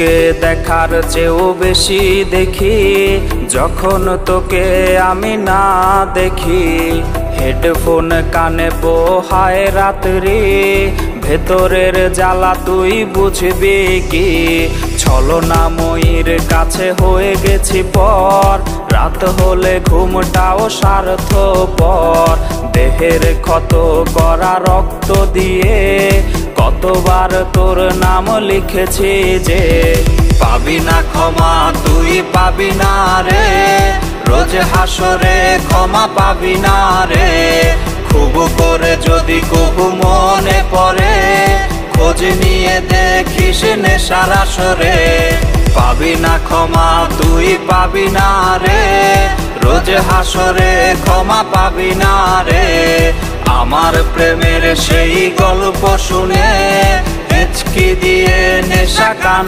তোকে দেখার চেয়েও বেশি দেখি যখন তোকে আমি না দেখি। হেডফোন কানে পোহায় রাত্রি, ভেতরের জ্বালা তুই বুঝবি কি। ছলনাময়ীর কাছে হয়ে গেছি পর, রাত হলে ঘুমটাও স্বার্থপর। দেহের ক্ষত করা রক্ত দিয়ে কতবার তোর নাম লিখেছি যে, পাবি না ক্ষমা তুই পাবি না রে, রোজ হাসরে ক্ষমা পাবি না রে। খুব করে যদি কবু মনে পড়ে, খোঁজ নিয়ে দেখিস নেশার আসরে। পাবি না ক্ষমা তুই পাবি না রে, রোজ হাসরে ক্ষমা পাবি না রে। আমার প্রেমের সেই গল্প শুনে হেঁচকি দিয়ে নেশা কান